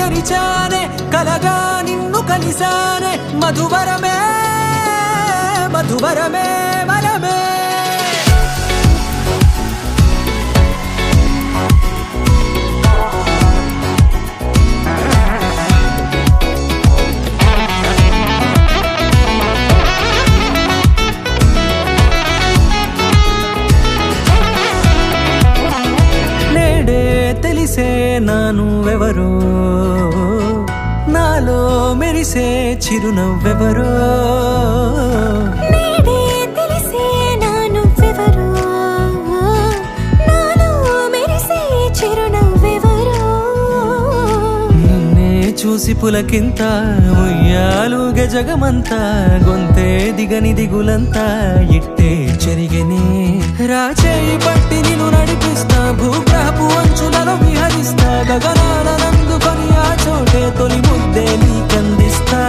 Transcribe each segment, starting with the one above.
తెరిచానే కలగా నిన్ను కలిసానే మధువరమే మధువరమే వరమే తెలిసే నానువెవరో నాలో మెరిసే చిరునవ్వెవరో నేడే తెలిసే నానువెవరో నాలో మెరిసే చిరునవ్వెవరో నిన్నే చూసి పులకింత ఉయ్యాలుగే జగమంతా గొంతే దిగని దిగులంతా ఇట్టే చెరిగెనే రాచేయి పట్టి నిన్ను నడిపిస్తా భూగ్రహపు అంచులలో విహరిస్తా గగనాల నందుకొని ఆ చోటే తొలి ముద్దే నీకందిస్తా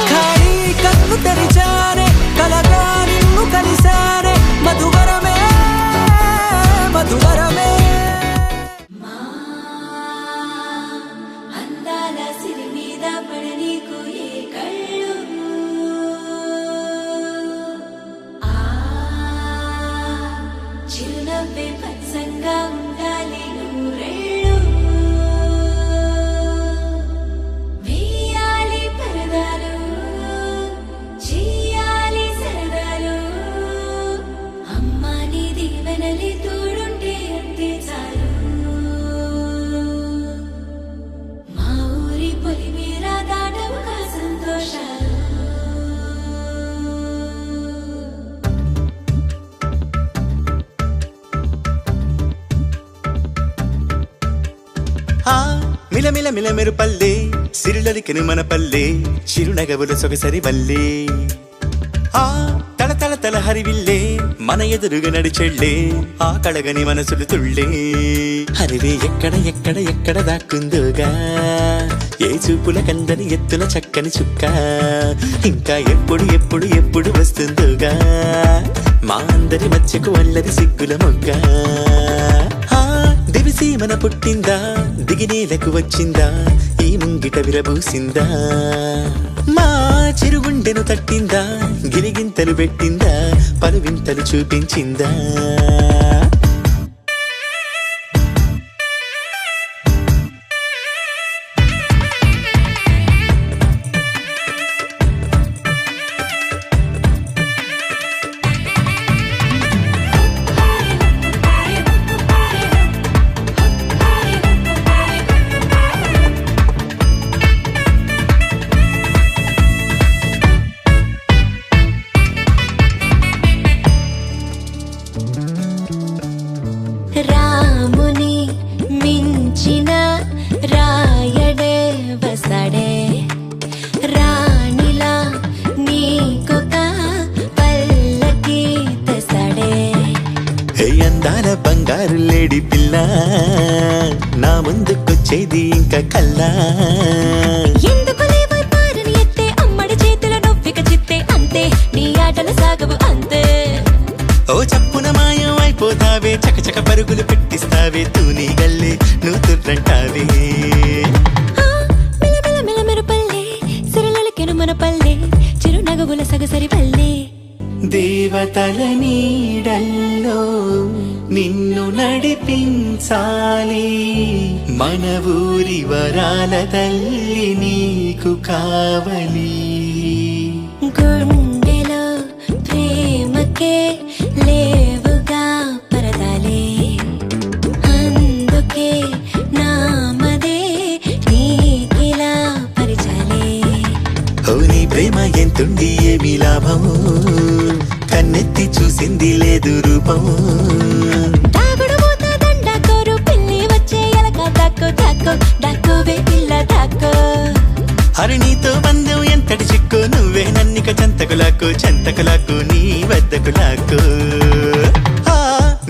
ఖాళీ కన్ను తెరిచానే కలగా నిన్ను కలిసానే మధువరమే మధువరమే చిరునవ్వే పచ్చంగా ఉండాలి నూరెళ్ళు వేయాలి పరదాలు చేయాలి సరదాలు అమ్మా నీ దీవెనలే తోడుంటే అంతే చాలు మా ఊరి పొలి మీద దాటవుగా సంతోషాలు మిలమిల మిలమెరు పల్లె సిరులలికెను మన పల్లె చిరునగవుల సొగసరి వల్లే ఆ తల తల తల హరివిల్లే మన ఎదురుగా నడిచెళ్ళే ఆ కళగని మనసులు తుళ్ళే హరివే ఎక్కడ ఎక్కడ ఎక్కడ దాక్కుందోగా ఏ చూపుల కందని ఎత్తుల చక్కని చుక్క ఇంకా ఎప్పుడు ఎప్పుడు ఎప్పుడు వస్తుందోగా మా అందరి మధ్యకు వల్లది సిగ్గుల మొగ్గ దివిసి మన పుట్టిందా దిగినేలకు వచ్చిందా ఈ ముంగిట విరబూసిందా మా చిరుగుండెను తట్టిందా గిరిగింతలు పెట్టిందా పలువింతలు చూపించిందా రాముని మించిన రాయడే వసడే రాణిలా నీకొక పల్లకి తెసడే హే అందాల బంగారు లేడి పిల్ల నా ముందుకొచ్చేది ఇంకా కల్లా ఎందుకు లేవో పారని ఎత్తే అమ్మడి చేతుల నొవ్విక చిత్తే అంతే నీ ఆటలు సాగవు అంతే ఓ చప్పున మాయం అయిపోతావే చకచక పరుగులు పెట్టిస్తావే తూని గల్లే నువ్వు తుర్రంటావే మిలమిల మిలమెరు పల్లె సిరులకెను మన పల్లె చిరునగవుల సగసరి పల్లె దేవతల నీడల్లో నిన్ను నడిపించాలి మన ఊరి వరాల తల్లి నీకు కావలి గుండెలో ప్రేమకే లేవుగా పరదాలే అందుకే నామదే నీకిలా పరిచాలే ఓ నీ ప్రేమ ఎంతుండి ఏమి లాభము కన్నెత్తి చూసింది లేదు రూపము దాగుడు మూత దండ కోరు పిల్లి వచ్చే ఎలక దాక్కో దాక్కో దాక్కోవే పిల్ల దాక్కో హరి నీతో బంధం ఎంతటి చిక్కు నువ్వే నన్నిక చెంతకులాకు నీ వద్దకు లాక్కు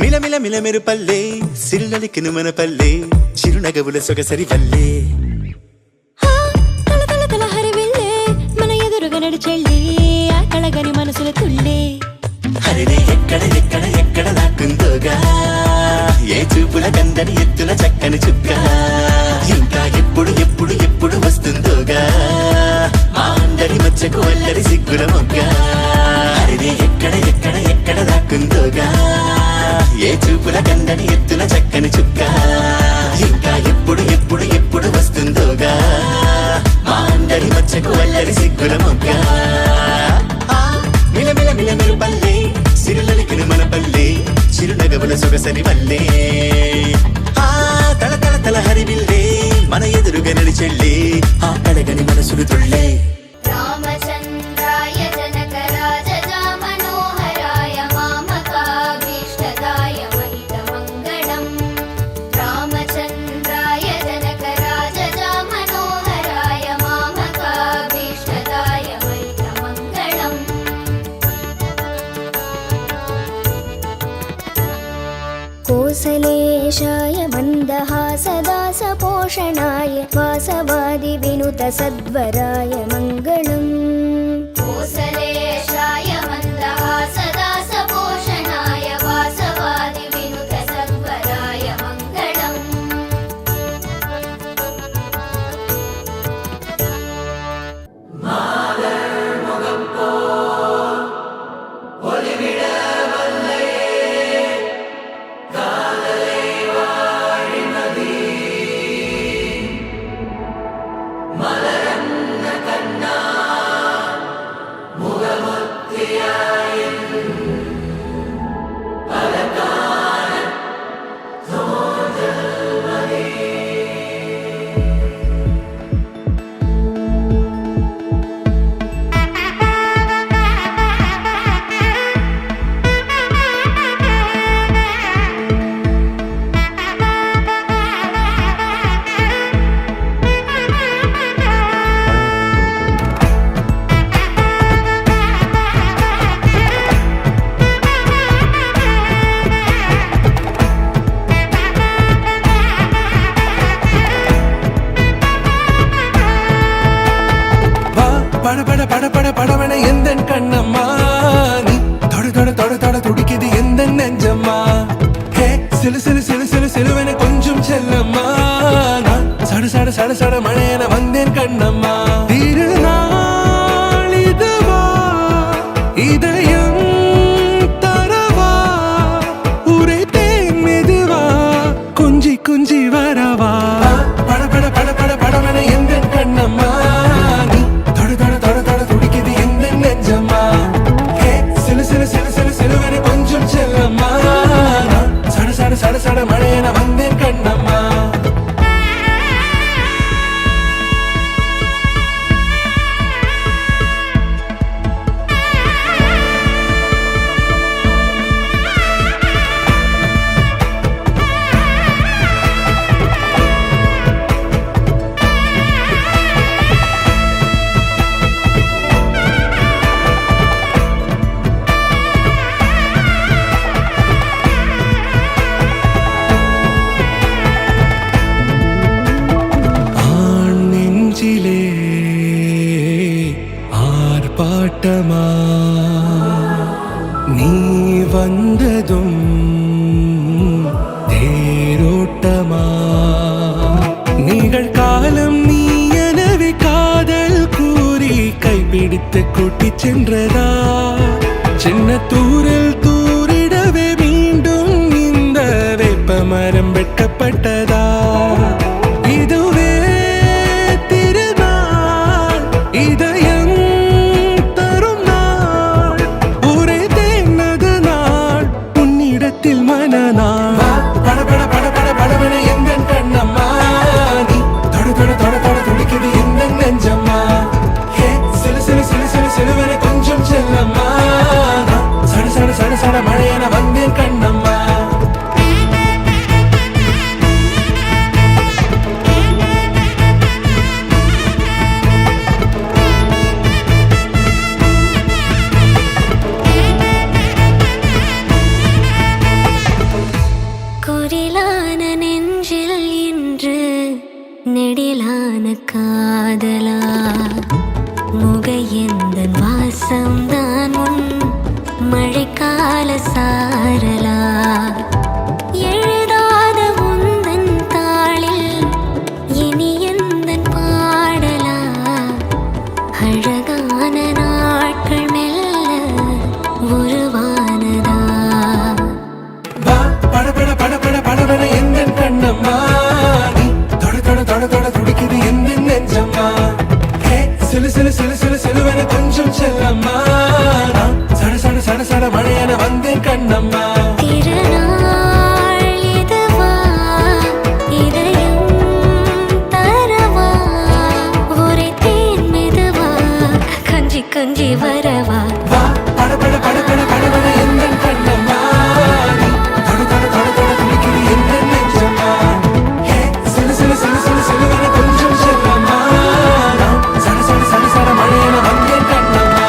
మిలమిల మిలమెరు పల్లె సిరులలికెను మన పల్లె చిరునగవుల సొగసరి వల్లే తల తల తల హరివిల్లే మన ఎదురుగా నడిచెళ్ళి ఆ కళగని మనసుల తుళ్ళే ఎక్కడ దాక్కుందోగా ఏ చూపుల కందని ఎత్తుల చక్కని చుక్క ఇంకా ఎప్పుడు వస్తుందోగా మా అందరి మధ్యకు అల్లరి సిగ్గుల మొగ్గ అరిది ఎక్కడ దాక్కుందోగా ఏ చూపుల కందని ఎత్తుల చక్కని చుక్క ఇంకా ఎప్పుడు వస్తుందోగా మా అందరి మధ్యకు అల్లరి సిగ్గుల మొగ్గ మిల మెరుపల్లే సిరులలికిన మన పల్లె చిరునగవుల సొగసరి వల్లే తల హరివిల్లే మన ఎదురుగా నడిచెళ్ళే ఆ కడగని మనసులు తుళ్ళే రామచంద్రాయ జనకరాజ మనోహరాయ మామకాభీష్టదాయ మహితమంగళం రామచంద్రాయ జనకరాజ మనోహరాయ మామకాభీష్టదాయ మహితమంగళం కోసలేశాయ మందహాసదాసపోషణాయ వాసవాదివినుతసద్వరాయ మంగళం కోసలేశాయ మందహాసదాసపోషణాయ వాసవాదివినుతసద్వరాయ మంగళం படபட எந்தன் கண்ணம்மா நீ தொட துடிக்குது எந்தன் நெஞ்சம்மா ஹே சிலுவென கொஞ்சம் செல்லம்மா நான் சட மழையென வந்தேன் கண்ணம்மா திருநாள் இதுவா இதயம் தரவா உரைத்தேன் மெதுவா கொஞ்சி வரவா படபட எந்தன் கண்ணம்மா நீ தொட துடிக்குது எந்தன் நெஞ்சம்மா ஹே சிலுவென கொஞ்சம் செல்லம்மா நான் சட மழையென வந்தேன் கண்ணம்மா ஆர்ப்பாட்டமா நீ வந்ததும் தேரோட்டமா நிகழ்காலம் நீ எனவே காதல் கூறி கைப்பிடித்து கூட்டிச் சென்றதா சின்ன தூரிடவே மீண்டும் இந்த வேப்ப மரம் வெட்கப்பட்டதா இதுவே திருநாள் இதயம் தரும் நாள் ஒரே தேனது நாள் உன்னிடத்தில் மனநாள் படபட எந்தன் கண்ணம்மா நீ தொட துடிக்குது எந்தன் நெஞ்சம்மா ஹே சிலுவென கொஞ்சம் செல்லம்மா சட மழையென வந்தேன் கண்ணம்மா குரிலான நெஞ்சில் இன்று நெடிலான காதலா முகையந்தன் வாசம்தான் உன் மழைக்கால சாரலா எழுதாத உந்தன் தாளில் இனி எந்தன் பாடலா அழகான நாட்கள் மெல்ல உருவானதா வா படபட படபட படபட எந்தன் கண்ணம்மா நீ தொட தொட தொட தொட துடிக்குது எந்தன் நெஞ்சம்மா ஹே சிலு சிலு சிலு சிலு சிலுவென கொஞ்சம் செல்லம்மா நான் சட சட சட சட மழையென வந்தேன் கண்ணம்மா திருநாள் இதுவா இதயம் தரவா ஒரே தேன் மெதுவா கஞ்சி கஞ்சி வரவா வா படபட படபட படபட எந்தன் கண்ணம்மா நீ தொட தொட தொட தொட துடிக்குது எந்தன் நெஞ்சம்மா ஹே சிலு சிலு சிலு சிலு சிலுவென கொஞ்சம் செல்லம்மா நான் சட சட சட சட மழையென வந்தேன் கண்ணம்மா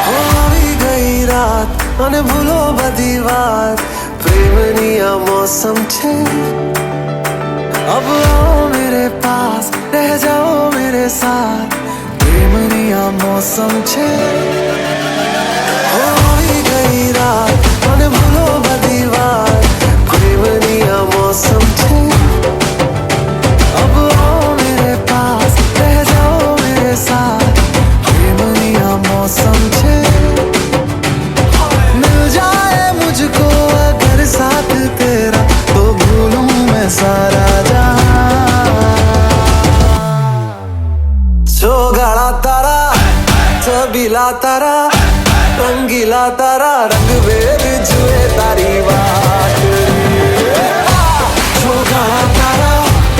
આવી ગઈ રાત અને ભૂલો બધી વાત પ્રેમની આ મૌસમ છે अब आओ मेरे पास रह जाओ मेरे साथ प्रेमनी आ मौसम छे આવી ગઈ રાત અને ભૂલો બધી વાત પ્રેમની આ મૌસમ છે अब आओ मेरे पास रह जाओ मेरे साथ प्रेमनी आ मौसम छे मिल जाए मुझको अगर साथ तेरा तो भूलूं मैं सारा गाड़ा तारा छबीला तारा रंगीला तारा रंग बेर जुए तारी बात गाड़ा तारा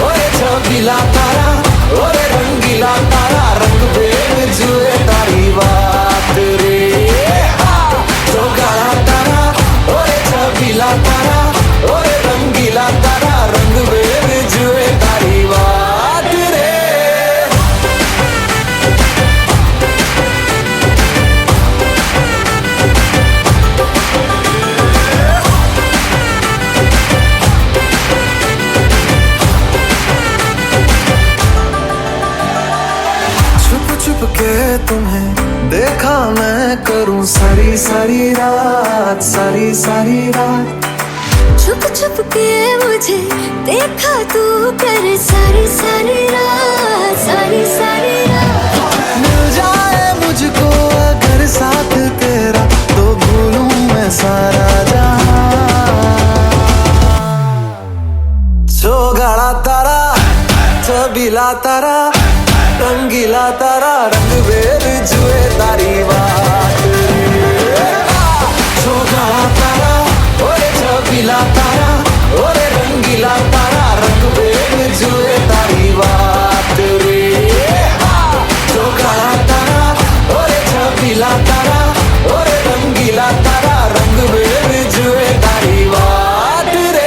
ओए छबीला तारा ओए रंगीला तारा रंग बेर जुए तारी बात रे गाड़ा तारा ओए छबीला तारा ओए रंगीला तारा रंग बेर जुए तारी बात रे छुप के तुम्हें देखा मैं करूं सारी सारी रात सारी सारी रात छुप छुप के मुझे देखा तू कर सारी सारी रात सारी सारी रात मिल जाए मुझको अगर साथ तेरा तो भूलूं मैं सारा जहां गाड़ा तारा छबीला तारा रंगीला तारा रंग बेर जुए तारी बात गाड़ा तारा ओए छबीला तारा ओए रंगीला तारा रंग बेर जुए तारी बात रे गाड़ा तारा ओए छबीला तारा ओए रंगीला तारा रंग बेर जुए तारी बात रे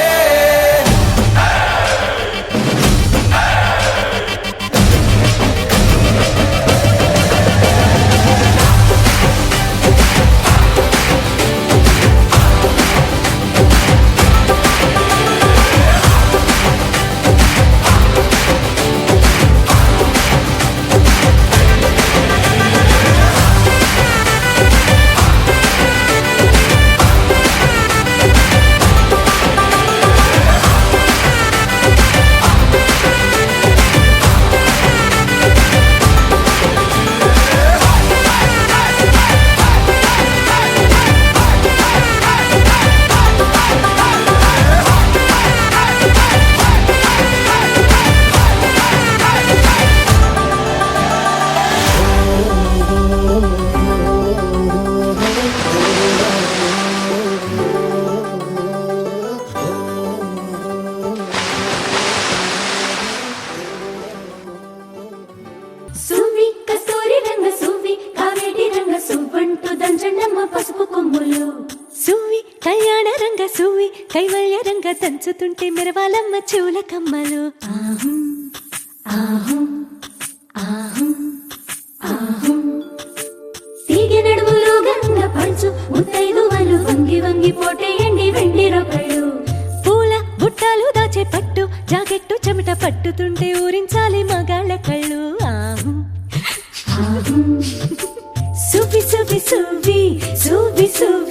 కైవల్యరంగా దంచుతుంటే మెరవాలమ్మ చెవుల కమ్మలు ఆహు ఆహు ఆహు ఆహు తీగ నడుములు గంగ పంచు ముత్తైదువలు వంగి వంగి పోటేయండి వెండి రొకళ్ళు పూల బుట్టాలు దాచే పట్టు జాకెట్టు చెమట పట్టుతుంటే ఊరించాలి మగాళ్ళ కళ్ళు ఆహు ఆహు సువి సువి సువి సువి సువి